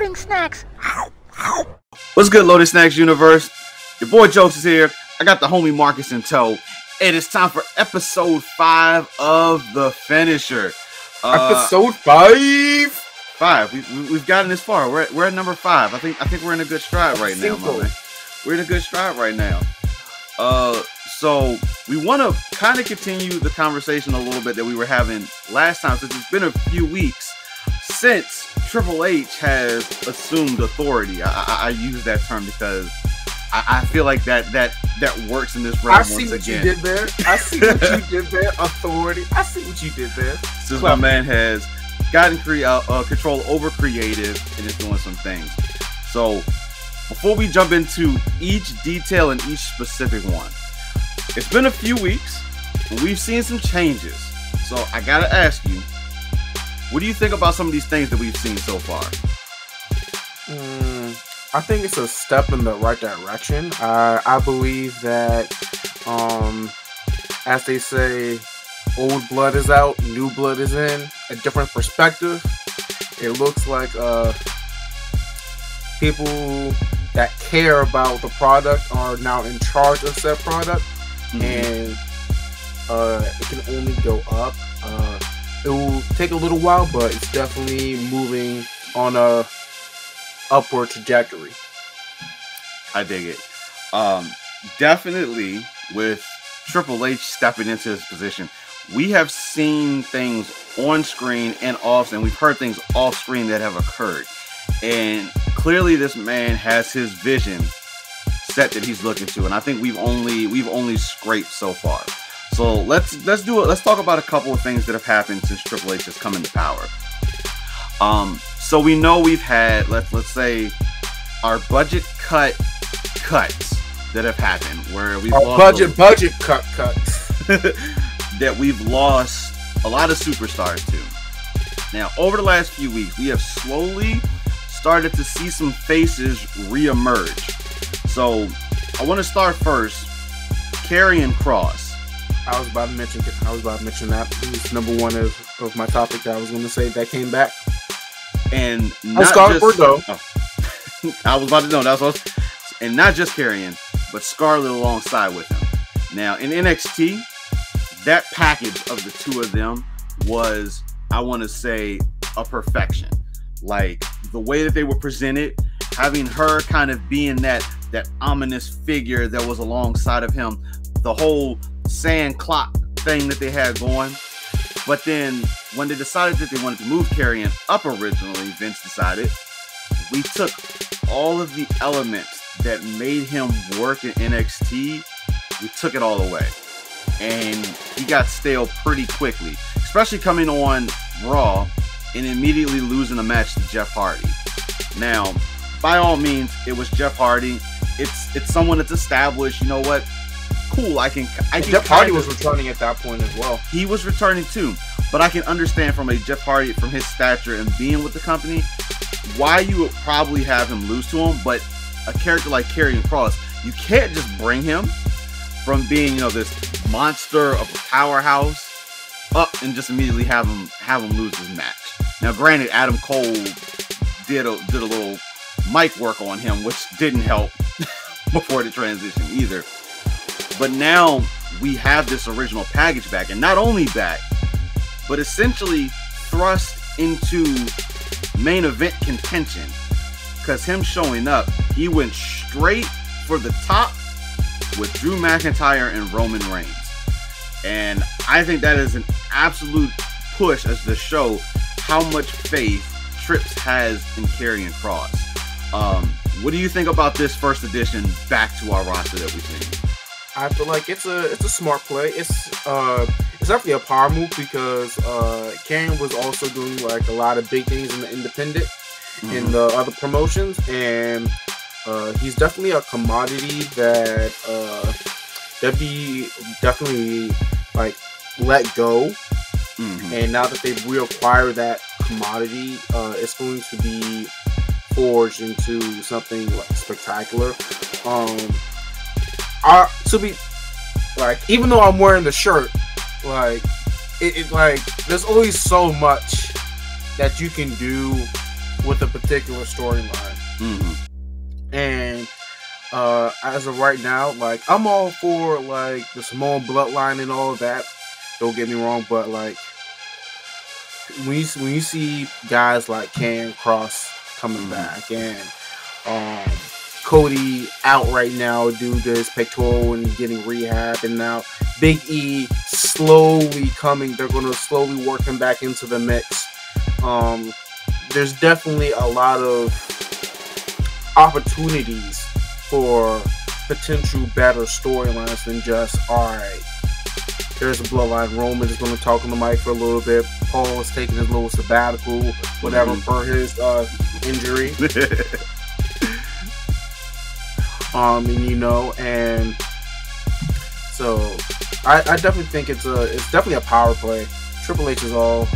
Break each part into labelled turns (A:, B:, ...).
A: Loading Snacks.
B: What's good, Loading Snacks universe? Your boy Jokes is here. I got the homie Marcus in tow. And it's time for episode 5 of The Finisher.
C: Episode 5?
B: 5. We've gotten this far. We're at number 5. I think we're in a good stride right now, my man. We're in a good stride right now. So we want to kind of continue the conversation a little bit that we were having last time, since it's been a few weeks since Triple H has assumed authority. I use that term because I feel like that works in this realm once again.
C: I see what you did there. I see what you did there. Authority. I see what you did there.
B: Since my man has gotten control over creative and is doing some things. So before we jump into each detail and each specific one, it's been a few weeks and we've seen some changes. So I gotta ask you, what do you think about some of these things that we've seen so far?
C: I think it's a step in the right direction. I believe that, as they say, old blood is out, new blood is in. A different perspective. It looks like people that care about the product are now in charge of said product, and it can only go up. It will take a little while, but it's definitely moving on a upward trajectory.
B: I dig it. Definitely with Triple H stepping into his position, we have seen things on screen and off, and we've heard things off screen that have occurred. And clearly this man has his vision set that he's looking to, and I think we've only scraped so far. So let's talk about a couple of things that have happened since Triple H has come into power. So we know we've had, let's say, our budget cuts that have happened, where we've lost
C: budget cuts
B: that we've lost a lot of superstars to. Now, over the last few weeks, we have slowly started to see some faces reemerge. So I want to start first, Karrion Kross.
C: I was about to mention that. It was number one of my topic that I was going to say that came back.
B: And
C: not just though.
B: Oh, I was about to know that's what. And not just Karrion, but Scarlett alongside with him. Now in NXT, that package of the two of them was, I want to say, a perfection. Like the way that they were presented, having her kind of being that ominous figure that was alongside of him, the whole sand clock thing that they had going. But then when they decided that they wanted to move Karrion up originally, Vince decided, we took all of the elements that made him work in NXT, we took it all away. And he got stale pretty quickly, especially coming on Raw and immediately losing a match to Jeff Hardy. Now, by all means, it was Jeff Hardy. It's someone that's established. You know what? Cool. I can.
C: Jeff Hardy was returning at that point as well.
B: He was returning too, but I can understand from a Jeff Hardy, from his stature and being with the company, why you would probably have him lose to him. But a character like Karrion Kross, you can't just bring him from being, this monster of a powerhouse up and just immediately have him lose his match. Now, granted, Adam Cole did a little mic work on him, which didn't help before the transition either. But now we have this original package back, and not only back, but essentially thrust into main event contention. Because him showing up, he went straight for the top with Drew McIntyre and Roman Reigns. And I think that is an absolute push as to show how much faith Trips has in Karrion Kross. What do you think about this first edition back to our roster that we've seen?
C: I feel like it's a smart play. It's definitely a power move because Karrion was also doing like a lot of big things in the independent, in the other promotions, and he's definitely a commodity that that'd be definitely like let go. And now that they've reacquired that commodity, it's going to be forged into something like spectacular. To be like, even though I'm wearing the shirt, like it like there's only so much that you can do with a particular storyline. And as of right now, like, I'm all for like the Samoan bloodline and all of that. Don't get me wrong, but like when you see guys like Karrion Kross coming back and Cody out right now due to his pectoral and getting rehab, and now Big E slowly coming. They're going to slowly work him back into the mix. There's definitely a lot of opportunities for potential better storylines than just, alright, there's a bloodline. Roman is going to talk on the mic for a little bit. Paul is taking his little sabbatical, whatever, for his injury. And you know, and so I definitely think it's definitely a power play. Triple H is all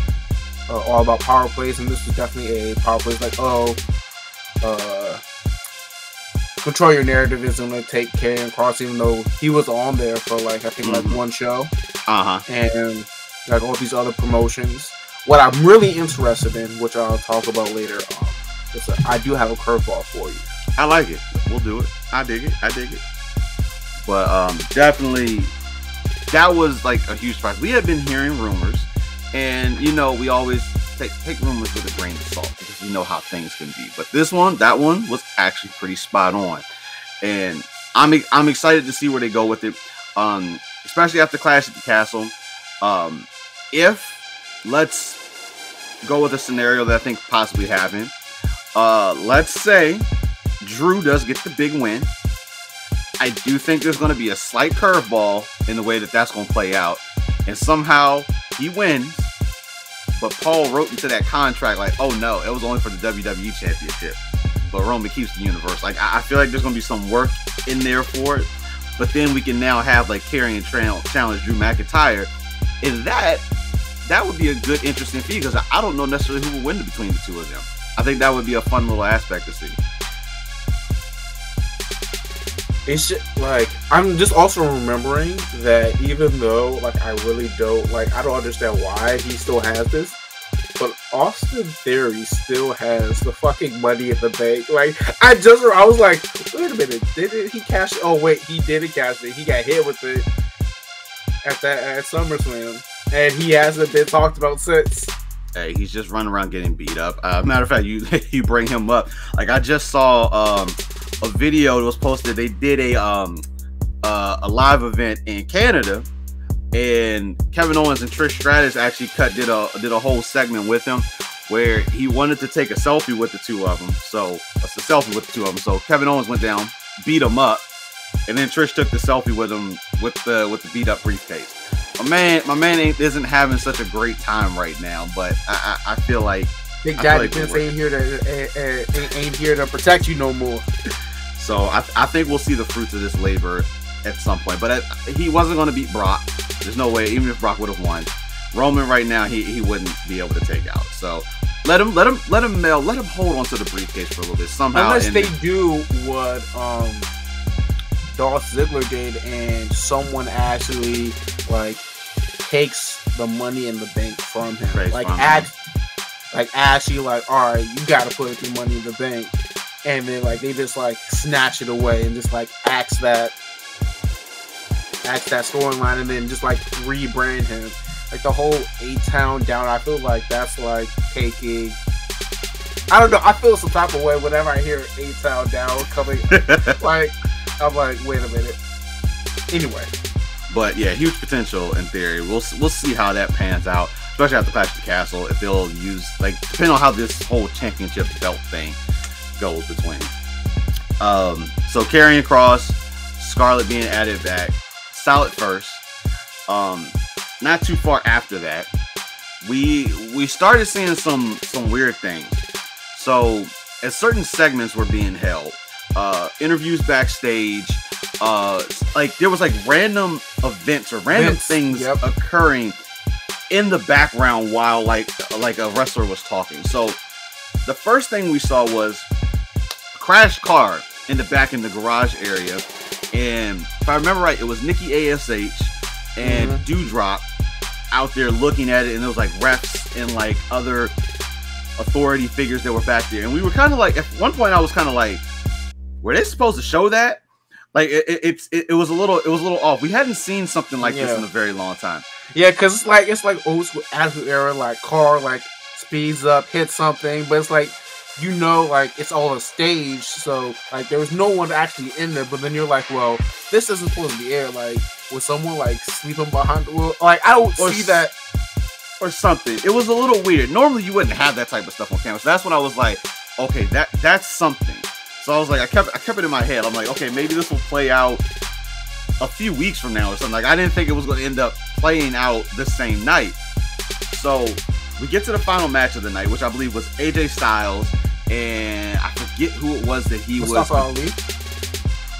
C: about power plays, and this was definitely a power play. It's like, control your narrative is going to take Karrion Kross, even though he was on there for like, I think like one show, and like all these other promotions. What I'm really interested in, which I'll talk about later, is I do have a curveball for you.
B: I like it. We'll do it. I dig it. But definitely, that was like a huge surprise. We had been hearing rumors, and you know, we always take rumors with a grain of salt because you know how things can be. But that one was actually pretty spot on, and I'm excited to see where they go with it. Especially after Clash at the Castle. If let's go with a scenario that I think possibly happened. Let's say Drew does get the big win. I do think there's going to be a slight curveball in the way that that's going to play out, and somehow he wins. But Paul wrote into that contract like, "Oh no, it was only for the WWE Championship." But Roman keeps the universe. Like, I feel like there's going to be some work in there for it. But then we can now have like Karrion challenge Drew McIntyre, and that would be a good, interesting feud because I don't know necessarily who will win between the two of them. I think that would be a fun little aspect to see.
C: It's just, like, I'm just also remembering that even though, like, I really don't, like, I don't understand why he still has this, but Austin Theory still has the fucking Money in the Bank. Like, I was like, wait a minute, didn't he cash it? Oh, wait, he didn't cash it. He got hit with it at SummerSlam, and he hasn't been talked about since.
B: Hey, he's just running around getting beat up. Matter of fact, you bring him up. Like, I just saw a video that was posted. They did a live event in Canada, and Kevin Owens and Trish Stratus actually did a whole segment with him where he wanted to take a selfie with the two of them. So So Kevin Owens went down, beat him up, and then Trish took the selfie with him with the beat up briefcase. My man isn't having such a great time right now, but I feel like
C: Big Daddy Vince ain't here to protect you no more.
B: So I think we'll see the fruits of this labor at some point. But he wasn't going to beat Brock. There's no way. Even if Brock would have won, Roman right now he wouldn't be able to take out. So let him hold on to the briefcase for a little bit somehow.
C: Unless they do what Dolph Ziggler did, and someone actually like takes the Money in the Bank from him, actually, like, all right, you got to put the Money in the Bank. And then, like, they just, like, snatch it away and just, like, axe that storyline, and then just, like, rebrand him. Like, the whole A-Town down, I feel like that's, like, taking... I don't know, I feel some type of way whenever I hear A-Town down coming. Like, I'm like, wait a minute. Anyway.
B: But, yeah, huge potential in theory. We'll see how that pans out, especially after Clash of the Castle, if they'll use, like, depending on how this whole championship belt thing goes between. So Karrion Kross, Scarlett being added back, solid first. Not too far after that, we started seeing some weird things. So as certain segments were being held, interviews backstage, like there was like random events or random things occurring in the background while like a wrestler was talking. So the first thing we saw was a crashed car in the garage area, and if I remember right, it was Nikki ASH and Dewdrop out there looking at it, and there was like refs and like other authority figures that were back there. And we were kind of like, at one point I was kind of like, were they supposed to show that? Like it was a little off. We hadn't seen something like this in a very long time.
C: Yeah, because it's like old school Attitude Era, like car like speeds up, hits something, but it's like, you know, like it's all a stage, so like there was no one actually in there. But then you're like, well, this isn't supposed to be air. Like, was someone like sleeping behind the wheel? Like, I don't see that
B: or something. It was a little weird. Normally, you wouldn't have that type of stuff on camera. So that's when I was like, okay, that's something. So I was like, I kept it in my head. I'm like, okay, maybe this will play out a few weeks from now or something. Like, I didn't think it was going to end up playing out the same night. So we get to the final match of the night, which I believe was AJ Styles. And I forget who it was that he
C: Mustafa Ali?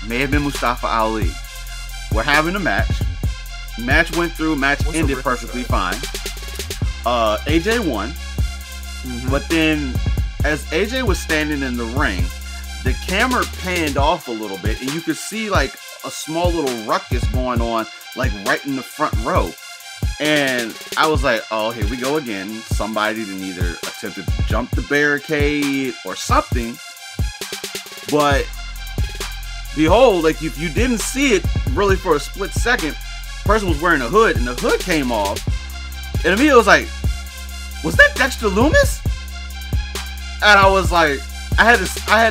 B: May have been Mustafa Ali. We're having a match. Match went through. Match ended perfectly fine. AJ won. But then, as AJ was standing in the ring, the camera panned off a little bit, and you could see like a small little ruckus going on, like right in the front row. And I was like, oh, here we go again. Somebody that either attempted to jump the barricade or something. But behold, like if you didn't see it really for a split second, the person was wearing a hood and the hood came off. And immediately I was like, was that Dexter Lumis? And I was like, I had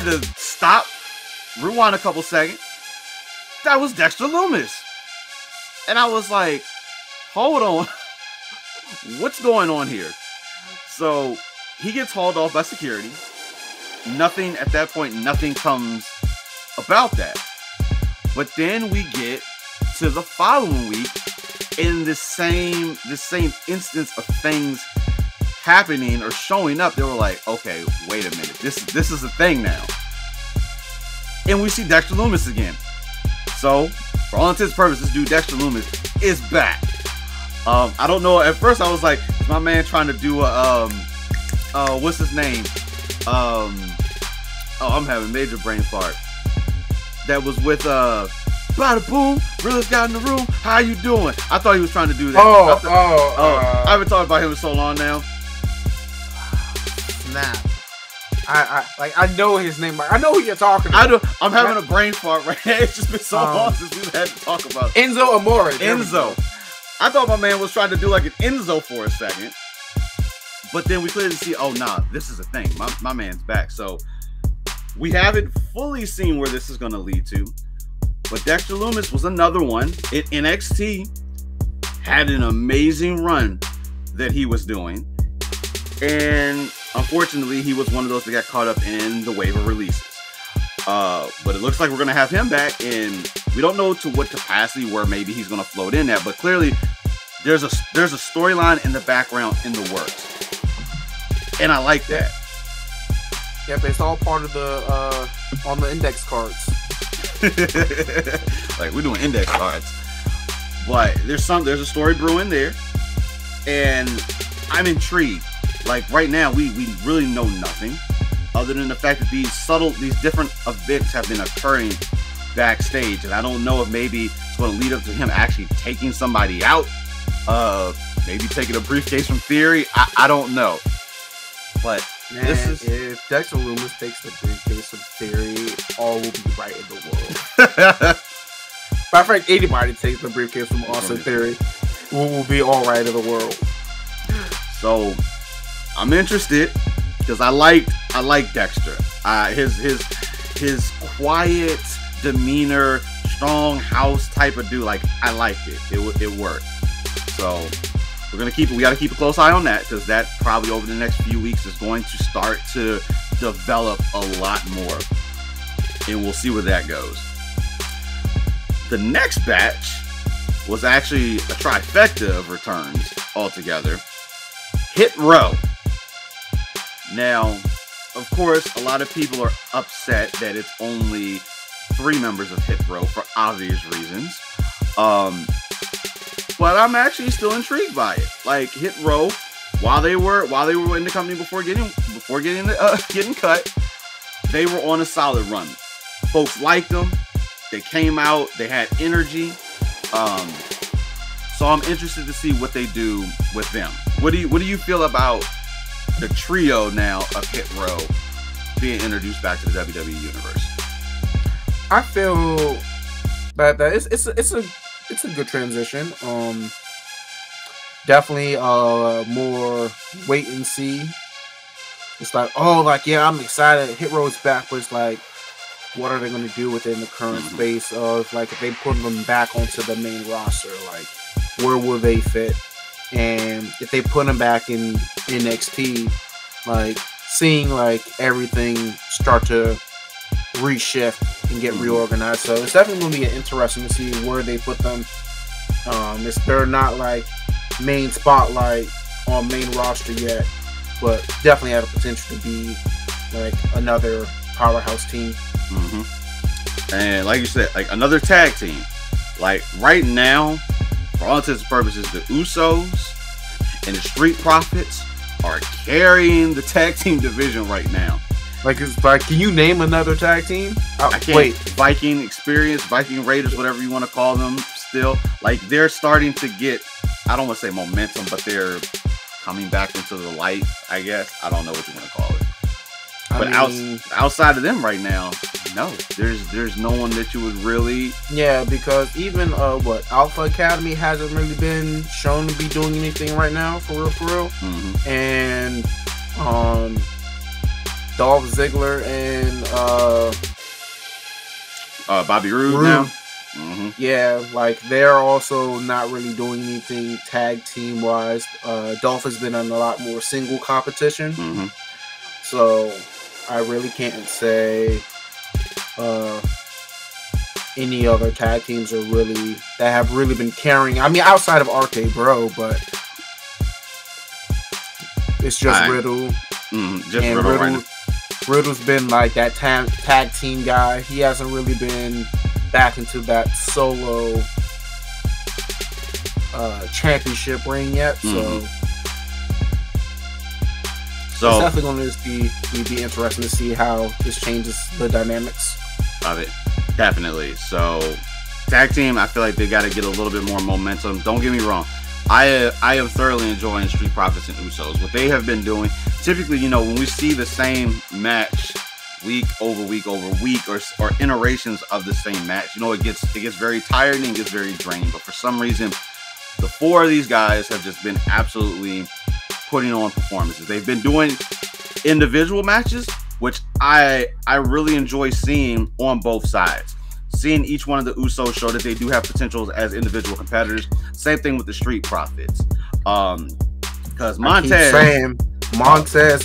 B: to stop, rewind a couple seconds. That was Dexter Lumis. And I was like, hold on, what's going on here? So he gets hauled off by security. Nothing at that point, nothing comes about that. But then we get to the following week in the same instance of things happening or showing up. They were like, okay, wait a minute, this is a thing now. And we see Dexter Lumis again. So for all intents and purposes, this dude Dexter Lumis is back. I don't know. At first, I was like, is my man trying to do a what's his name? Oh, I'm having major brain fart. That was with bada boom, realest guy in the room. How you doing? I thought he was trying to do that. I haven't talked about him in so long now.
C: Snap. I know his name. I know who you're talking about.
B: I'm having a brain fart right now. It's just been so long since we've had to talk about it.
C: Enzo Amore.
B: Enzo. I thought my man was trying to do like an Enzo for a second. But then we clearly see, oh, nah, this is a thing. My man's back. So we haven't fully seen where this is going to lead to. But Dexter Lumis was another one. NXT had an amazing run that he was doing. And unfortunately, he was one of those that got caught up in the wave of releases. But it looks like we're going to have him back, and we don't know to what capacity where maybe he's going to float in at, but clearly there's a storyline in the background in the works. And I like that.
C: Yeah, but it's all part of the on the index cards.
B: Like, we're doing index cards. But there's a story brewing there, and I'm intrigued. Like, right now, we really know nothing other than the fact that these different events have been occurring backstage. And I don't know if maybe it's going to lead up to him actually taking somebody out. Maybe taking a briefcase from Theory. I don't know. But
C: man, if Dexter Lumis takes the briefcase from Theory, all will be right in the world. Matter of fact, anybody takes the briefcase from Austin Theory, will be all right in the world.
B: So I'm interested because I like Dexter. His quiet demeanor, strong house type of dude. Like, I liked it. It worked. So we got to keep a close eye on that, because that probably over the next few weeks is going to start to develop a lot more, and we'll see where that goes. The next batch was actually a trifecta of returns altogether. Hit Row. Now, of course, a lot of people are upset that it's only 3 members of Hit Row for obvious reasons. But I'm actually still intrigued by it. Like, Hit Row, while they were in the company before getting cut, they were on a solid run. Folks liked them. They came out. They had energy. So I'm interested to see what they do with them. What do you feel about the trio now of Hit Row being introduced back to the WWE universe?
C: I feel that it's a good transition. Definitely more wait and see. It's like, oh, like, yeah, I'm excited. Hit Row's back, but it's like, what are they going to do within the current space of, like, if they put them back onto the main roster, like, where will they fit? And if they put them back in NXT, like, seeing, like, everything start to reshift and get reorganized. So it's definitely going to be interesting to see where they put them. They're not, like, main spotlight on main roster yet, but definitely have the potential to be, like, another powerhouse team.
B: And like you said, like, another tag team. Like, right now, for all intents and purposes, the Usos and the Street Profits are carrying the tag team division right now.
C: Like, it's like, can you name another tag team?
B: I can't. Wait, Viking Experience, Viking Raiders, whatever you want to call them. Still, like, they're starting to get, I don't want to say momentum, but they're coming back into the light, I guess. I don't know what you want to call it. But outside of them right now, no, there's no one that you would really.
C: Yeah, because even Alpha Academy hasn't really been shown to be doing anything right now, for real. And Dolph Ziggler and
B: Bobby Roode now.
C: Yeah, like, they're also not really doing anything tag team wise. Dolph has been on a lot more single competition. So I really can't say any other tag teams that have really been carrying. I mean, outside of RK Bro, but it's just Riddle.
B: Just Riddle right now.
C: Riddle's been like that tag team guy. He hasn't really been back into that solo championship ring yet. So it's definitely going to be interesting to see how this changes the dynamics
B: of it. Definitely. So tag team, I feel like they got to get a little bit more momentum. Don't get me wrong. I am thoroughly enjoying Street Profits and Usos. What they have been doing, typically, you know, when we see the same match week over week or iterations of the same match, you know, it gets very tiring and gets very draining. But for some reason, the four of these guys have just been absolutely putting on performances. They've been doing individual matches, which I really enjoy seeing on both sides. Seeing each one of the Usos show that they do have potentials as individual competitors. Same thing with the Street Profits. Because
C: Montez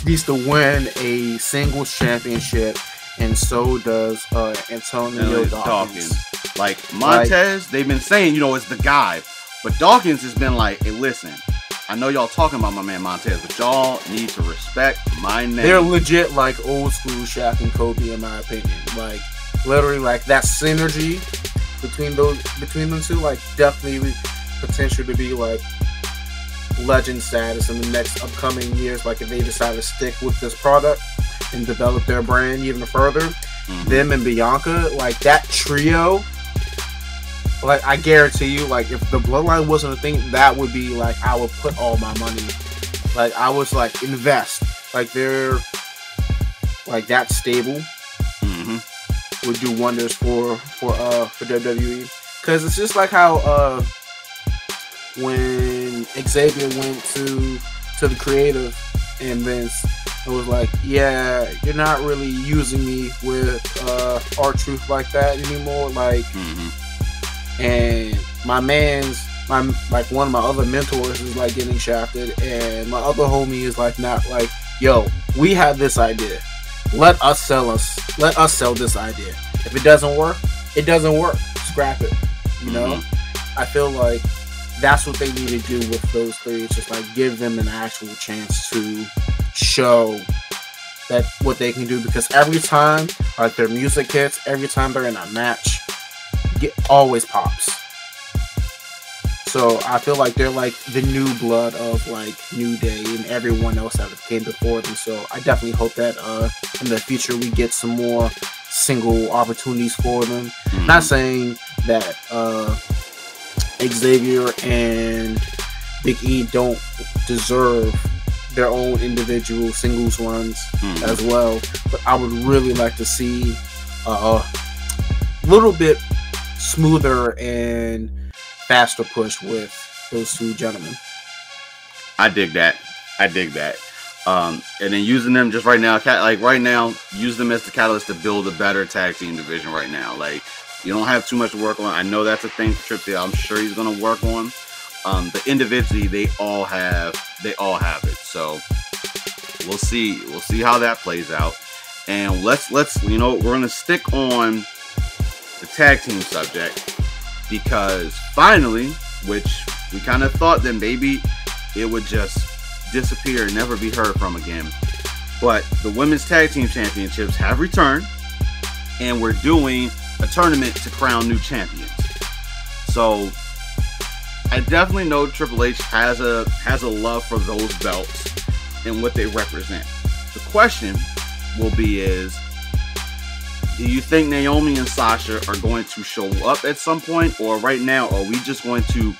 C: needs to win a singles championship, and so does Antonio Dawkins.
B: Like, Montez, they've been saying, you know, it's the guy. But Dawkins has been like, hey, listen, I know y'all talking about my man Montez, but y'all need to respect my name.
C: They're legit like old school Shaq and Kobe, in my opinion. Like, literally, like, that synergy between them two, like, definitely potential to be like legend status in the next upcoming years. Like, if they decide to stick with this product and develop their brand even further, them and Bianca, like, that trio. Like, I guarantee you, like, if the Bloodline wasn't a thing, that would be, like, I would put all my money. Like, I was, like, invest. Like, they're, like, that stable. Would do wonders for WWE. Because it's just like how, when Xavier went to the creative and Vince, it was like, yeah, you're not really using me with R-Truth like that anymore. Like, and one of my other mentors is like getting shafted, and my other homie is like, not like, yo, we have this idea. Let us sell this idea. If it doesn't work, it doesn't work. Scrap it. You know? I feel like that's what they need to do with those three. It's just like, give them an actual chance to show that what they can do, because every time like their music hits, every time they're in a match, always pops. So I feel like they're like the new blood of like New Day and everyone else that came before them. So I definitely hope that in the future we get some more single opportunities for them. Not saying that Xavier and Big E don't deserve their own individual singles runs as well. But I would really like to see a little bit smoother and faster push with those two gentlemen.
B: I dig that. And then using them just right now, use them as the catalyst to build a better tag team division right now. Like, you don't have too much to work on. I know that's a thing for Triple H. I'm sure he's going to work on. But individually, they all have it. So we'll see how that plays out. And let's we're going to stick on the tag team subject, because finally, which we kind of thought that maybe it would just disappear and never be heard from again, but the women's tag team championships have returned, and we're doing a tournament to crown new champions. So I definitely know Triple H has a love for those belts and what they represent. The question will be do you think Naomi and Sasha are going to show up at some point, or right now are we just going to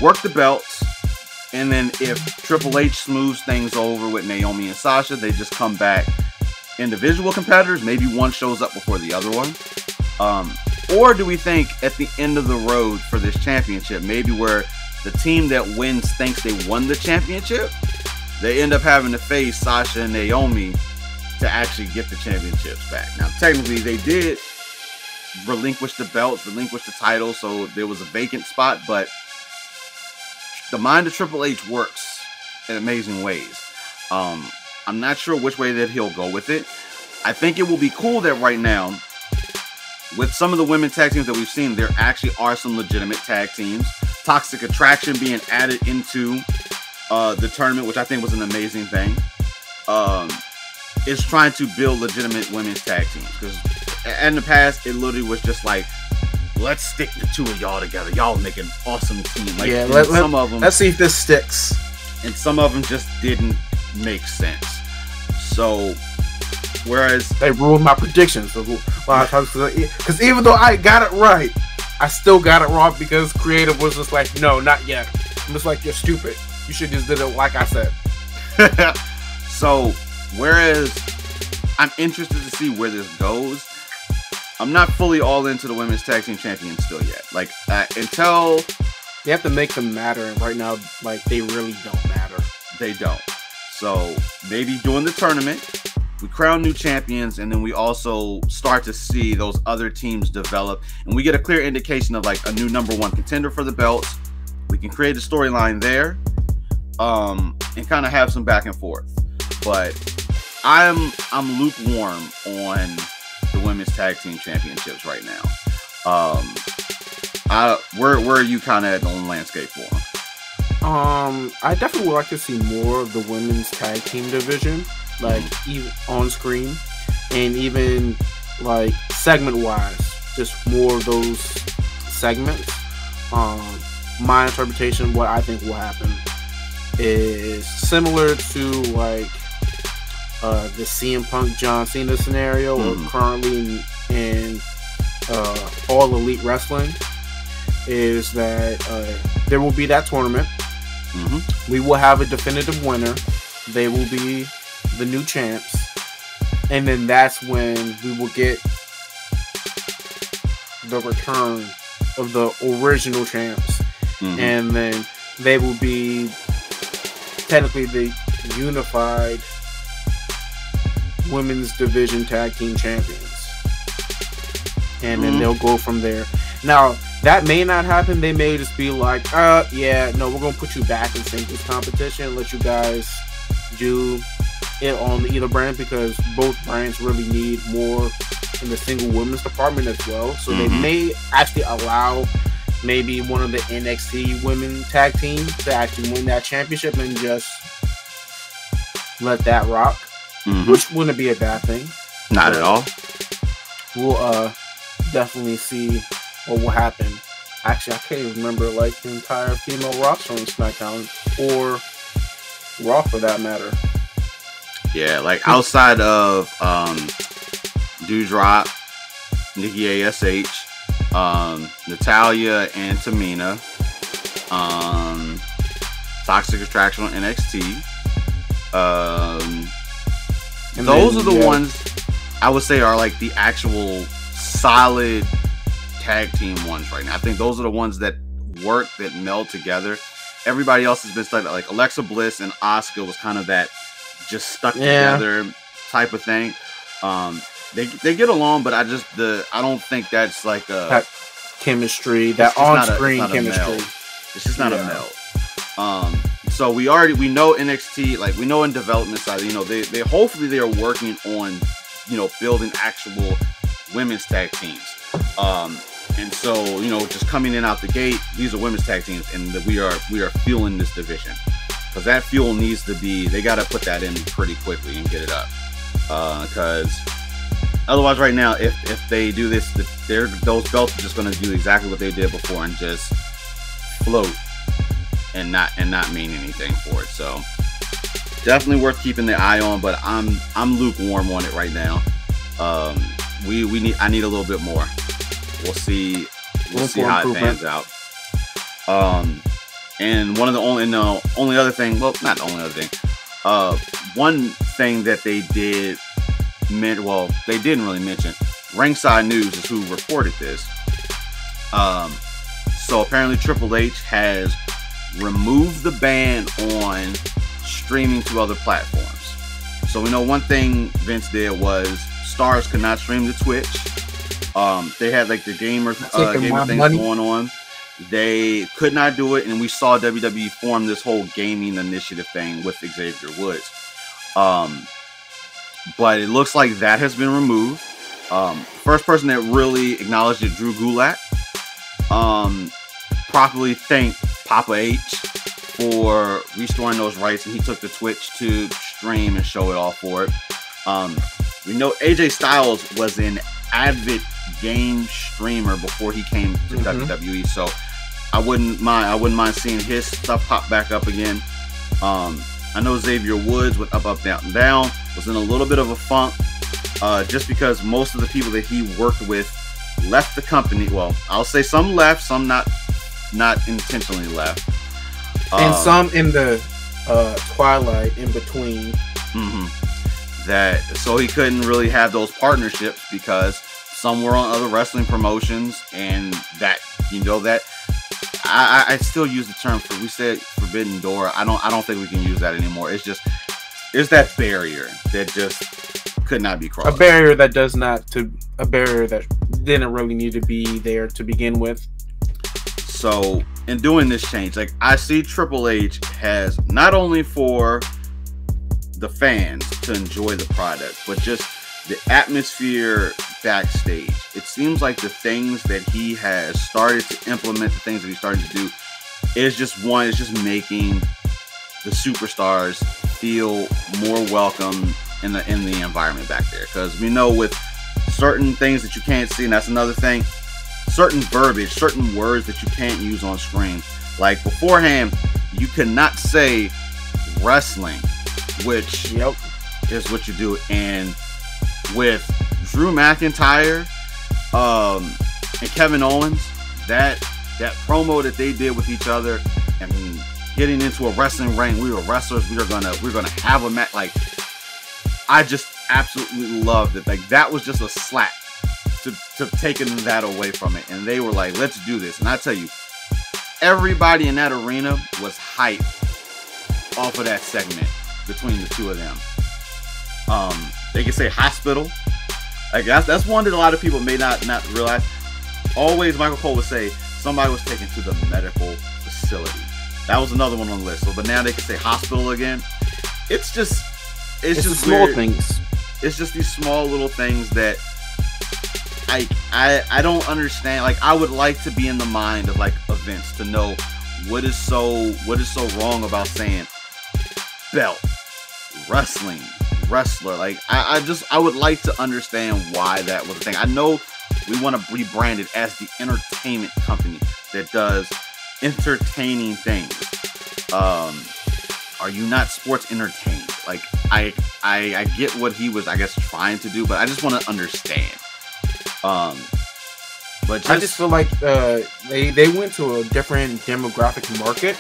B: work the belts, and then if Triple H smooths things over with Naomi and Sasha, they just come back individual competitors? Maybe one shows up before the other one. Or do we think at the end of the road for this championship, maybe where the team that wins thinks they won the championship, they end up having to face Sasha and Naomi to actually get the championships back? Now, technically, they did relinquish the belts, relinquish the title, so there was a vacant spot, but the mind of Triple H works in amazing ways. I'm not sure which way that he'll go with it. I think it will be cool that right now, with some of the women tag teams that we've seen, there actually are some legitimate tag teams. Toxic Attraction being added into the tournament, which I think was an amazing thing. Is trying to build legitimate women's tag teams, because in the past it literally was just like, let's stick the two of y'all together. Y'all make an awesome team. Like,
C: yeah,
B: some of them.
C: Let's see if this sticks.
B: And some of them just didn't make sense. So, whereas
C: they ruined my predictions, because even though I got it right, I still got it wrong, because creative was just like, no, not yet. I'm just like, you're stupid. You should just did it like I said.
B: So, whereas I'm interested to see where this goes, I'm not fully all into the women's tag team champions still yet. Like, until
C: they have to make them matter, and right now, like, they really don't matter.
B: They don't. So maybe during the tournament, we crown new champions, and then we also start to see those other teams develop, and we get a clear indication of like a new #1 contender for the belts. We can create a storyline there, and kind of have some back and forth. But I'm lukewarm on the women's tag team championships right now. Where are you kind of on the landscape for them?
C: I definitely would like to see more of the women's tag team division, like even on screen, and even like segment wise, just more of those segments. My interpretation, what I think will happen, is similar to like the CM Punk John Cena scenario, or currently in All Elite Wrestling, is that there will be that tournament. We will have a definitive winner. They will be the new champs, and then that's when we will get the return of the original champs, and then they will be technically the unified women's division tag team champions, and then they'll go from there. Now, that may not happen. They may just be like, yeah, no, we're going to put you back in singles competition, let you guys do it on either brand, because both brands really need more in the single women's department as well. So they may actually allow maybe one of the NXT women tag teams to actually win that championship and just let that rock, which wouldn't be a bad thing.
B: Not at all.
C: We'll definitely see what will happen. Actually, I can't even remember like the entire female roster on SmackDown, or Raw for that matter.
B: Yeah, like outside of Doudrop, Nikki ASH, Natalya and Tamina, Toxic Attraction on NXT, Those are the ones I would say are like the actual solid tag team ones right now. I think those are the ones that work, that meld together. Everybody else has been stuck. Like Alexa Bliss and Asuka was kind of that just stuck together type of thing. They get along, but I don't think that's like
C: that chemistry, that on-screen chemistry.
B: It's just not a meld. So we know NXT, like we know in development side, you know, they hopefully they are working on, you know, building actual women's tag teams. And so, you know, just coming in out the gate, these are women's tag teams, and we are fueling this division, because that fuel needs to be, they got to put that in pretty quickly and get it up, because otherwise right now, if they do this, those belts are just going to do exactly what they did before and just float and not mean anything for it. So definitely worth keeping the eye on, but I'm lukewarm on it right now. I need a little bit more. We'll see how it pans out. And one of the only other thing, well, not the only other thing, one thing that they didn't really mention, Ringside News is who reported this. So apparently Triple H has removed the ban on streaming to other platforms. So we know one thing Vince did was stars could not stream to Twitch. They had like the gamer things going on. They could not do it, and we saw WWE form this whole gaming initiative thing with Xavier Woods. But it looks like that has been removed. First person that really acknowledged it, Drew Gulak. Properly thanked Papa H for restoring those rights, and he took to Twitch to stream and show it off for it. We know AJ Styles was an avid game streamer before he came to WWE, so I wouldn't mind seeing his stuff pop back up again. I know Xavier Woods with Up, Down, Down was in a little bit of a funk, just because most of the people that he worked with left the company. Well, I'll say some left, some not intentionally left,
C: and some in the twilight in between.
B: That so he couldn't really have those partnerships because some were on other wrestling promotions, and that, you know, that I still use the term we said forbidden door. I don't think we can use that anymore. It's that barrier that just could not be crossed. A barrier that
C: didn't really need to be there to begin with.
B: So in doing this change, like I see Triple H has not only for the fans to enjoy the product, but just the atmosphere backstage. It seems like the things that he has started to implement, the things that he's starting to do, is just making the superstars feel more welcome in the environment back there. Because we know with certain things that you can't see, and that's another thing, certain verbiage, certain words that you can't use on screen. Like beforehand, you could not say wrestling, which is what you do. And with Drew McIntyre and Kevin Owens, that promo that they did with each other and getting into a wrestling ring, we were wrestlers, we're gonna have a match. Like, I just absolutely loved it. Like, that was just a slap to taking that away from it, and they were like, let's do this. And I tell you, everybody in that arena was hyped off of that segment between the two of them. They can say hospital. Like, that's one that a lot of people may not realize. Always Michael Cole would say somebody was taken to the medical facility. That was another one on the list. So, but now they can say hospital again. It's just
C: small things.
B: It's just these small little things that I don't understand. Like, I would like to be in the mind of like Vince to know what is so wrong about saying belt, wrestling, wrestler. Like, I would like to understand why that was a thing. I know we want to rebrand it as the entertainment company that does entertaining things. Are you not sports entertained? Like, I get what he was, I guess, trying to do, but I just want to understand. But
C: I just feel like they went to a different demographic market,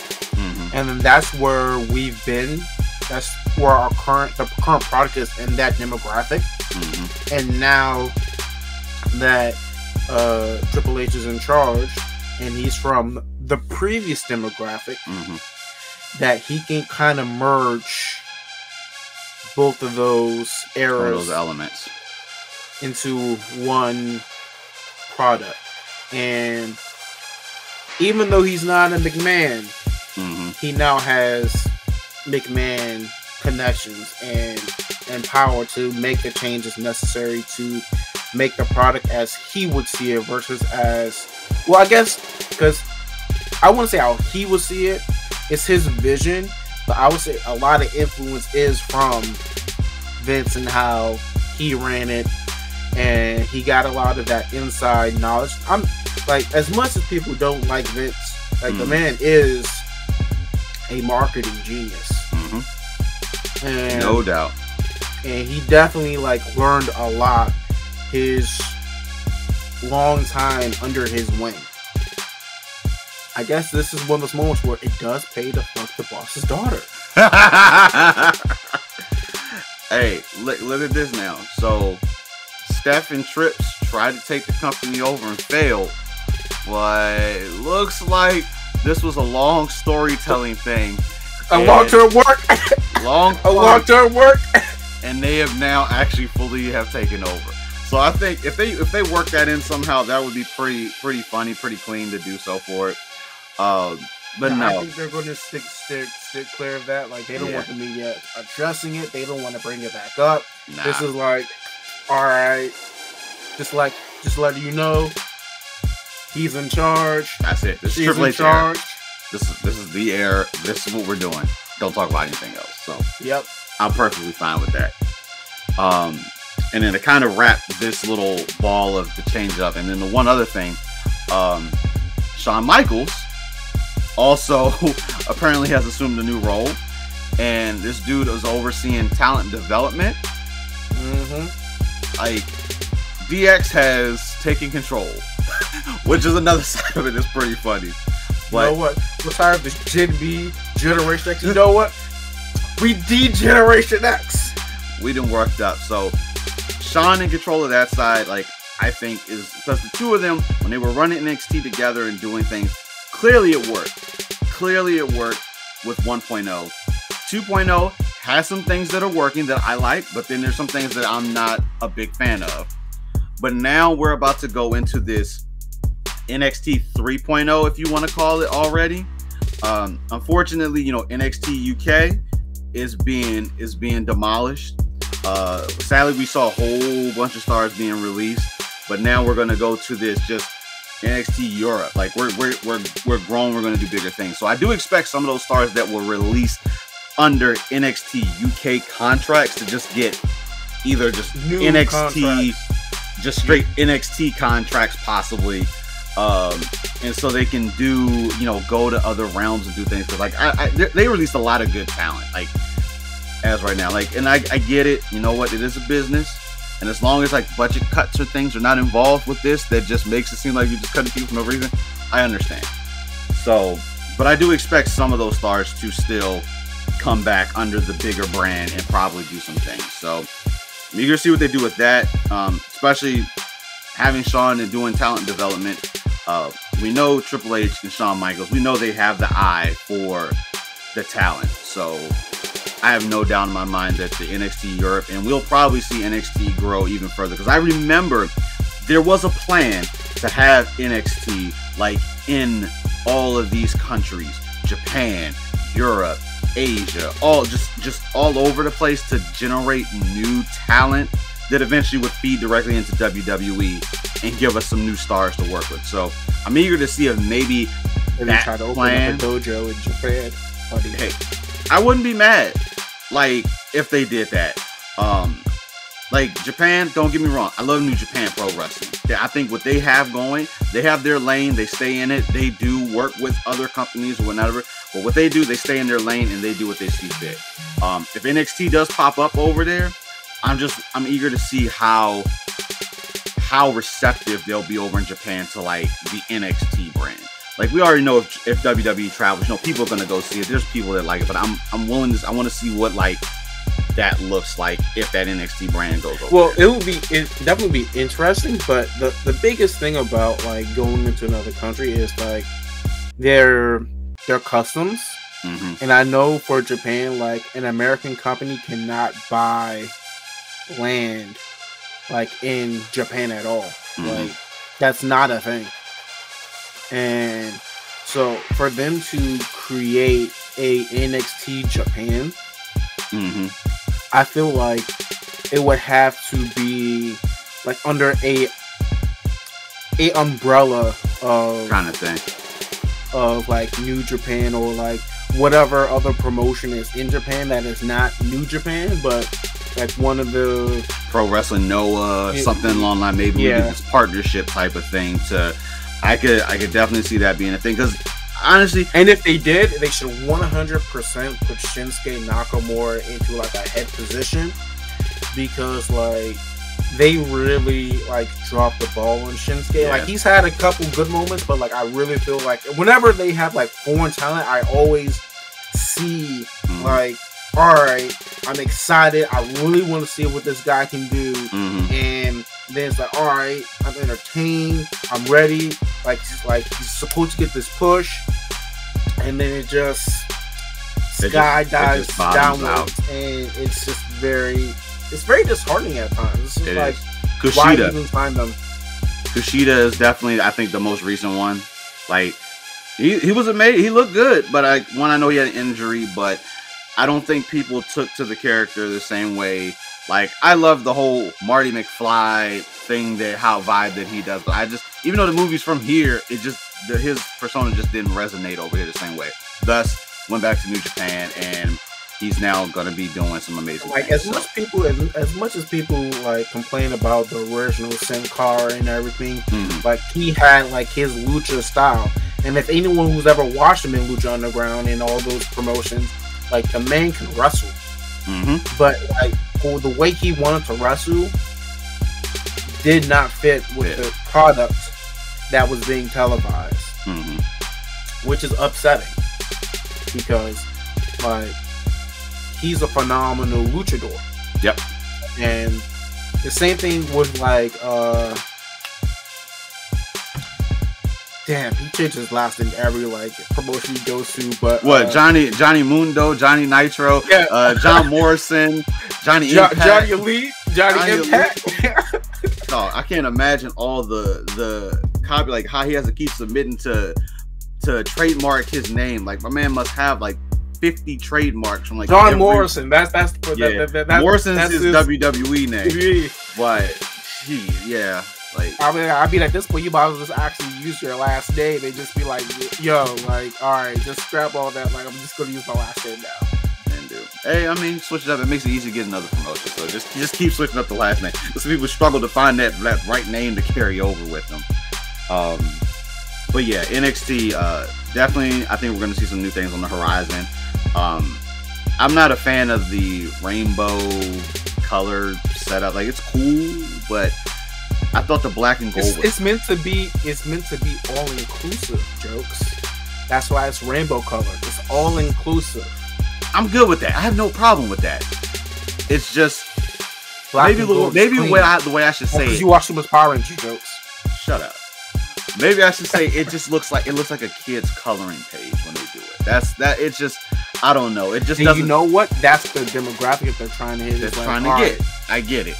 C: and that's where we've been That's where the current product is in that demographic.
B: Mm-hmm.
C: And now that Triple H is in charge and he's from the previous demographic,
B: Mm-hmm.
C: that he can kind of merge both of those eras,
B: those elements,
C: into one product. And even though he's not a McMahon,
B: mm-hmm.
C: he now has McMahon connections and power to make the changes necessary to make the product as he would see it versus as, well, I guess, because I wouldn't say how he would see it, it's his vision, but I would say a lot of influence is from Vince and how he ran it, and he got a lot of that inside knowledge. I'm like, as much as people don't like Vince, like the man is a marketing genius.
B: Mm-hmm.
C: And,
B: no doubt.
C: And he definitely like learned a lot his long time under his wing. I guess this is one of those moments where it does pay to fuck the boss's daughter.
B: Hey, look at this now. So, Steph and Trips tried to take the company over and failed. But it looks like this was a long storytelling thing.
C: A long-term work. Long-term work.
B: And they have now actually fully have taken over. So I think if they work that in somehow, that would be pretty funny, pretty clean to do so for it. But no,
C: I think they're going to stick clear of that. Like, they don't want the media addressing it. They don't want to bring it back up.
B: Nah.
C: This is like, all right, just letting you know, he's in charge.
B: That's it. This is Triple H era. This is the era. This is what we're doing. Don't talk about anything else. So
C: yep,
B: I'm perfectly fine with that. And then to kind of wrap this little ball of the change up, and then the one other thing, Shawn Michaels also apparently has assumed a new role, and this dude is overseeing talent development.
C: Mm-hmm.
B: Like, DX has taken control, which is another side of it. It's pretty funny. But,
C: you know what? We're tired of this Gen B, Generation X. You know what? We D-Generation X.
B: We done worked up. So Shawn in control of that side, like, I think is because the two of them, when they were running NXT together and doing things, clearly it worked. Clearly it worked with 1.0. 2.0 has some things that are working that I like, but then there's some things that I'm not a big fan of. But now we're about to go into this NXT 3.0, if you want to call it already. Unfortunately, you know, NXT UK is being demolished. Sadly, we saw a whole bunch of stars being released, but now we're going to go to this just NXT Europe. Like, we're grown. We're going to do bigger things. So I do expect some of those stars that were released under NXT UK contracts to just get either just
C: new
B: NXT
C: contracts.
B: Just straight NXT contracts possibly, and so they can do, you know, go to other realms and do things. Because like they released a lot of good talent, like, as right now, like, and I get it. You know what? It is a business, and as long as like budget cuts or things are not involved with this, that just makes it seem like you're just cutting people for no reason. I understand. So, but I do expect some of those stars to still come back under the bigger brand and probably do some things. So I'm eager to see what they do with that, especially having Shawn and doing talent development. We know Triple H and Shawn Michaels, we know they have the eye for the talent. So I have no doubt in my mind that the NXT Europe, and we'll probably see NXT grow even further. Because I remember there was a plan to have NXT like in all of these countries, Japan, Europe, Asia, all just all over the place, to generate new talent that eventually would feed directly into WWE and give us some new stars to work with. So I'm eager to see if maybe that
C: try to open
B: plan,
C: up a dojo in Japan.
B: Hey, I wouldn't be mad, like, if they did that. Like, Japan, don't get me wrong, I love New Japan Pro Wrestling. I think what they have going, they have their lane, they stay in it, they do work with other companies or whatever, but what they do, they stay in their lane and they do what they see fit. If NXT does pop up over there, I'm eager to see how receptive they'll be over in Japan to like the NXT brand. like we already know if WWE travels, you know, people are gonna go see it. There's people that like it, but I'm willing to. I want to see what like that looks like if that NXT brand goes over.
C: Well, it definitely be interesting, but the biggest thing about like going into another country is like their customs. And I know for Japan, like an American company cannot buy land like in Japan at all. Like that's not a thing. And so for them to create a NXT Japan, I feel like it would have to be like under a umbrella of
B: kind of thing
C: of like New Japan or like whatever other promotion is in Japan that is not New Japan, but like one of the
B: Pro Wrestling Noah, something along that, maybe this partnership type of thing. I could definitely see that being a thing, because honestly,
C: and if they did, they should 100% put Shinsuke Nakamura into like a head position, because like they really like dropped the ball on Shinsuke.
B: Yeah.
C: Like he's had a couple good moments, but like I really feel like whenever they have like foreign talent, I always see like, all right, I'm excited. I really want to see what this guy can do. And then it's like, all right, I'm entertained. I'm ready. Like he's supposed to get this push, and then it just dives downwards, and it's just very disheartening at times. It's just like,
B: Kushida.
C: Why even find them?
B: Kushida is definitely, I think, the most recent one. Like he was amazing. He looked good, but I know he had an injury, but I don't think people took to the character the same way. Like, I love the whole Marty McFly thing, how vibe that he does, but I just, even though the movie's from here, it just, his persona just didn't resonate over here the same way. Thus, went back to New Japan, and he's now gonna be doing some amazing
C: like
B: things.
C: As much as people like complain about the original Sin Cara and everything, like he had like his lucha style, and if anyone who's ever watched him in Lucha Underground and all those promotions, like the man can wrestle. But like for the way he wanted to wrestle did not fit with the product that was being televised, which is upsetting, because like he's a phenomenal luchador.
B: Yep.
C: And the same thing with like damn, he changed his last name every like promotion he goes to. But
B: what, Johnny Mundo, Johnny Nitro, John Morrison, Johnny Impact,
C: Johnny Elite, Johnny Impact.
B: No, I can't imagine all the copy, like how he has to keep submitting to trademark his name. Like my man must have like 50 trademarks from like
C: John Morrison. That's
B: Morrison's his WWE name. But like,
C: I mean, at this point, you might as well just actually use your last name. They just be like, yo, like, all right, just scrap all that. Like, I'm just gonna use my last name now.
B: And dude, hey, I mean, switch it up. It makes it easy to get another promotion. So just keep switching up the last name. Some people struggle to find that right name to carry over with them. But yeah, NXT, definitely, I think we're gonna see some new things on the horizon. I'm not a fan of the rainbow color setup. Like, it's cool, but I thought the black and gold
C: it's meant to be all inclusive, jokes. That's why it's rainbow color. It's all inclusive.
B: I'm good with that. I have no problem with that. It's just
C: black
B: maybe the way I should say it.
C: You watch too much Power Rangers, jokes.
B: Shut up. Maybe I should say it just looks like a kid's coloring page when they do it. It's just, I don't know. It just doesn't.
C: You know what? That's the demographic that they're trying to hit.
B: They're trying to get. I get it.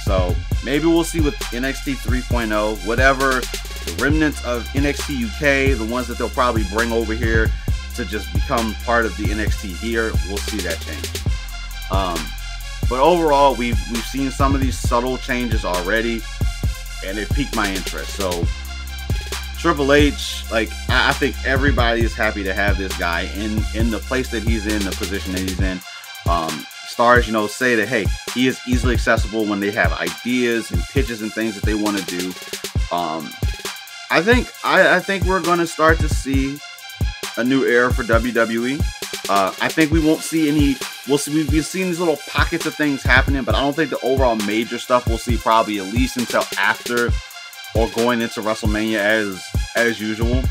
B: So maybe we'll see with NXT 3.0, whatever the remnants of NXT UK, the ones that they'll probably bring over here to just become part of the NXT here. We'll see that change. But overall, we've seen some of these subtle changes already, and it piqued my interest. So Triple H, like, I think everybody is happy to have this guy in the place that he's in, the position that he's in. Stars, say that, hey, he is easily accessible when they have ideas and pitches and things that they want to do. I think we're going to start to see a new era for WWE. I think we won't see any. We've seen these little pockets of things happening, but I don't think the overall major stuff we'll see probably at least until after or going into WrestleMania as usual.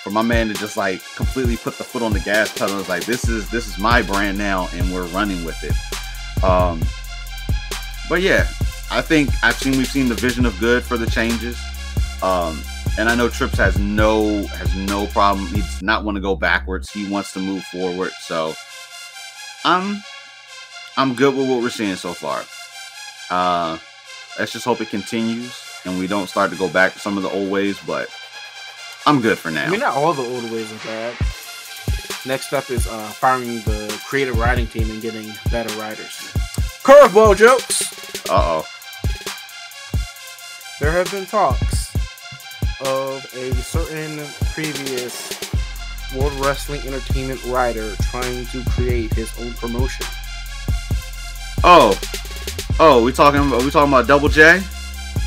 B: for my man to just like completely put the foot on the gas pedal. It's like this is my brand now, and we're running with it. But yeah, I think we've seen the vision of good for the changes. And I know Trips has no problem. He does not want to go backwards. He wants to move forward. So I'm good with what we're seeing so far. Let's just hope it continues and we don't start to go back to some of the old ways, but I'm good for now.
C: I mean, not all the old ways are bad. Next up is firing the creative writing team and getting better writers. Curveball jokes.
B: Uh-oh.
C: There have been talks of a certain previous World Wrestling Entertainment writer trying to create his own promotion.
B: Oh, we talking about Double J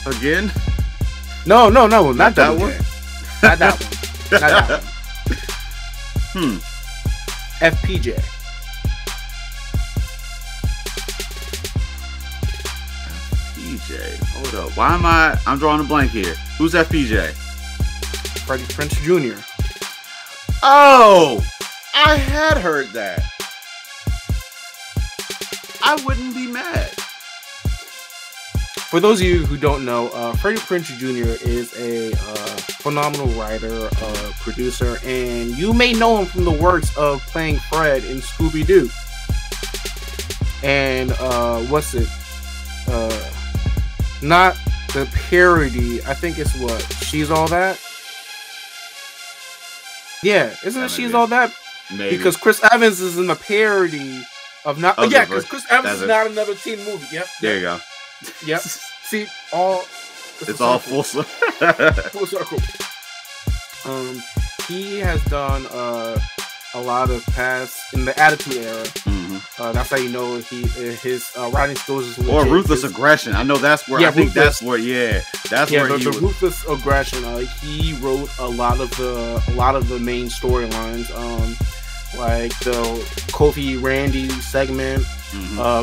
B: again?
C: No, not that one. Not that one. Not that one. FPJ.
B: FPJ. Hold up. Why I'm drawing a blank here. Who's FPJ?
C: Freddie Prinze Jr.
B: Oh, I had heard that. I wouldn't be mad.
C: For those of you who don't know, Freddie Prinze Jr. is a phenomenal writer, producer, and you may know him from the works of playing Fred in Scooby-Doo. And what's it? Not the parody. I think it's what? She's All That? Yeah, isn't it She's All That?
B: Maybe.
C: Because Chris Evans is in the parody of not.
B: Oh,
C: yeah, because Chris Evans is not another teen movie. Yep.
B: There you go.
C: Yep. See, it's
B: all full circle.
C: Full circle. He has done a lot of past in the Attitude Era.
B: Mm-hmm.
C: That's how you know his writing skills is legit.
B: Or Ruthless Aggression. I know that's where. Yeah, I think that's where. Yeah, that's where he was.
C: Ruthless Aggression. He wrote a lot of the main storylines. Like the Kofi Randy segment,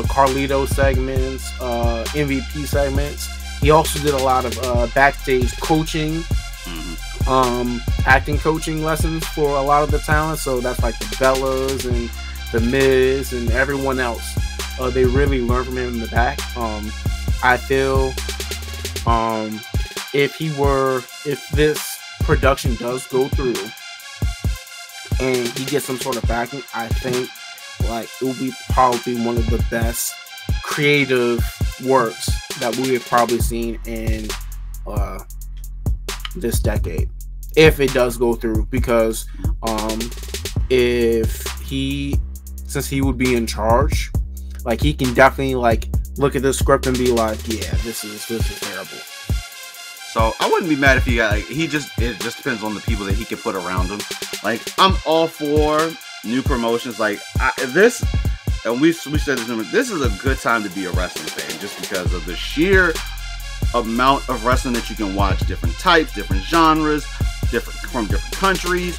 C: Carlito segments, MVP segments. He also did a lot of backstage coaching, acting coaching lessons for a lot of the talent. So that's like the Bellas and the Miz and everyone else. They really learned from him in the back. I feel if this production does go through and he gets some sort of backing, I think like it will be probably one of the best creative works that we have probably seen in this decade, if it does go through. Because since he would be in charge, like he can definitely like look at the script and be like, yeah, this is terrible.
B: So I wouldn't be mad if he got like it just depends on the people that he can put around him. Like I'm all for new promotions like this, and we said this is a good time to be a wrestling fan just because of the sheer amount of wrestling that you can watch, different types, different genres, from different countries.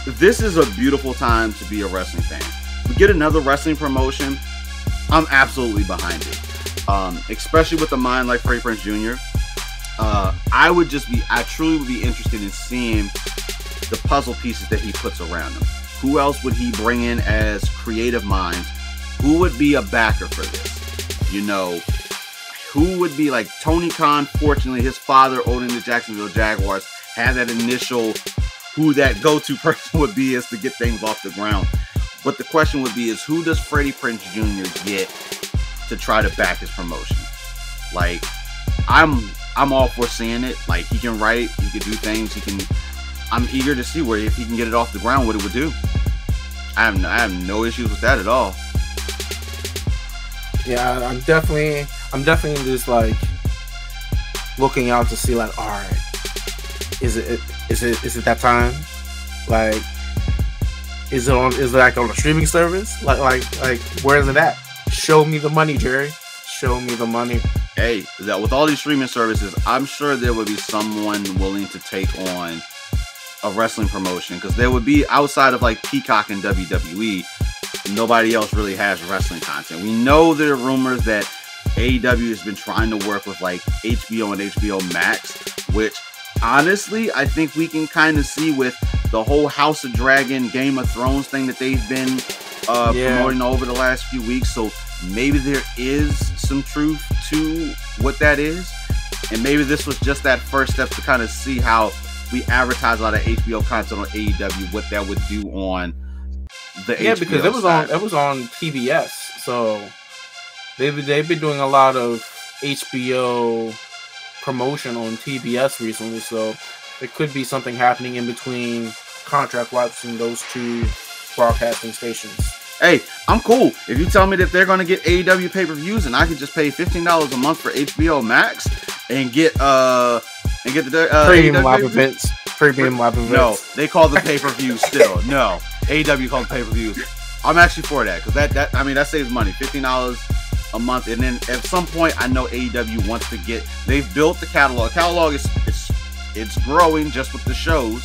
B: This is a beautiful time to be a wrestling fan. We get another wrestling promotion, I'm absolutely behind it. Especially with a mind like Freddie Prinze Jr. I truly would be interested in seeing the puzzle pieces that he puts around him. Who else would he bring in as creative minds? Who would be a backer for this? You know, who would be like Tony Khan? Fortunately, his father owning the Jacksonville Jaguars had that initial who that go-to person would be is to get things off the ground. But the question would be is who does Freddie Prinze Jr. get to try to back his promotion? Like, I'm all for seeing it. Like, he can write, he can do things, I'm eager to see where if he can get it off the ground, what it would do. I have no issues with that at all.
C: Yeah, I'm definitely just like looking out to see like, all right, is it that time? Like, is it like on a streaming service? Like where is it at? Show me the money, Jerry. Show me the money.
B: Hey, with all these streaming services, I'm sure there would be someone willing to take on a wrestling promotion, because there would be, outside of like Peacock and WWE, nobody else really has wrestling content. We know there are rumors that AEW has been trying to work with like HBO and HBO Max, which honestly I think we can kind of see with the whole House of Dragon, Game of Thrones thing that they've been promoting over the last few weeks. So maybe there is some truth to what that is. And maybe this was just that first step to kind of see how we advertise a lot of HBO content on AEW, what that would do on the HBO
C: because it was on TBS, so they've been doing a lot of HBO promotion on TBS recently, so there could be something happening in between contract wipes in those two broadcasting stations.
B: Hey, I'm cool. If you tell me that they're going to get AEW pay-per-views and I can just pay $15 a month for HBO Max and get the
C: premium live events. Premium live events.
B: No, they call the pay-per-views still. No, AEW calls pay-per-views. I'm actually for that because that saves money. $15 a month, and then at some point, I know AEW wants to get. They've built the catalog. Catalog is growing just with the shows.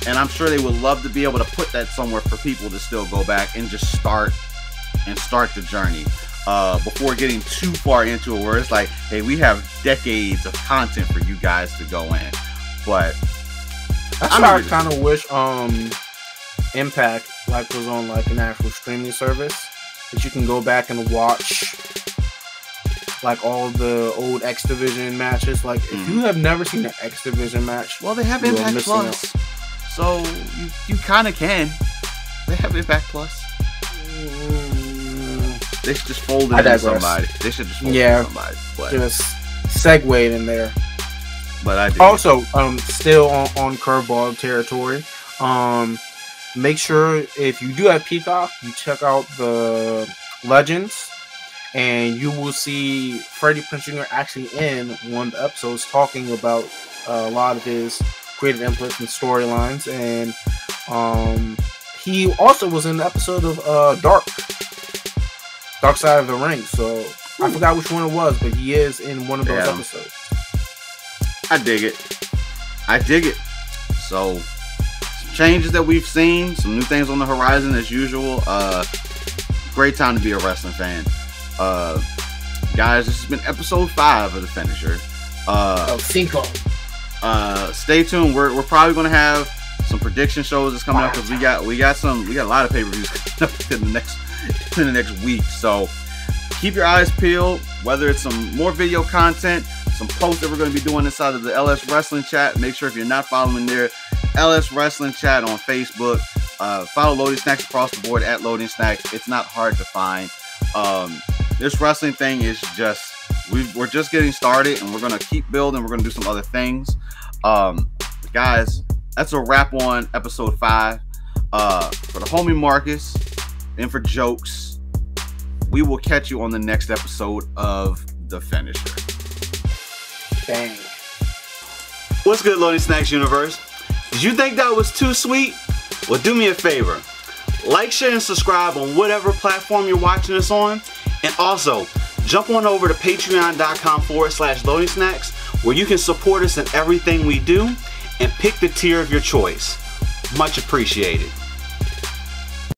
B: And I'm sure they would love to be able to put that somewhere for people to still go back and just start the journey before getting too far into it where it's like, hey, we have decades of content for you guys to go in. But
C: I kind of wish Impact was on an actual streaming service that you can go back and watch all the old X Division matches. If you have never seen an X Division match,
B: well, they have Impact Plus. So you kind of can. They have Impact Plus. They should just fold it into somebody. They should just fold it into somebody. But
C: just segue in there.
B: But I do.
C: Also, still on curveball territory. Make sure if you do have Peacock, you check out the Legends, and you will see Freddie Prinze Jr. actually in one of the episodes talking about a lot of his creative inputs and storylines, and he also was in the episode of Dark Side of the Ring. So I forgot which one it was, but he is in one of those episodes.
B: I dig it. So some changes that we've seen, some new things on the horizon as usual. Great time to be a wrestling fan. Guys, this has been episode 5 of The Finisher.
C: Cinco.
B: Stay tuned. We're probably going to have some prediction shows that's coming up because we got a lot of pay-per-views coming up in the next week. So keep your eyes peeled. Whether it's some more video content, some posts that we're going to be doing inside of the LS Wrestling Chat. Make sure if you're not following there, LS Wrestling Chat on Facebook. Follow Loading Snacks across the board at Loading Snacks. It's not hard to find. This wrestling thing is just. We're just getting started, and we're going to keep building. We're going to do some other things. Guys, that's a wrap on episode 5. For the homie Marcus and for Jokes, we will catch you on the next episode of The Finisher.
C: Bang.
B: What's good, Loading Snacks universe? Did you think that was too sweet? Well, do me a favor. Like, share, and subscribe on whatever platform you're watching us on. And also, jump on over to patreon.com/loading snacks where you can support us in everything we do and pick the tier of your choice. Much appreciated.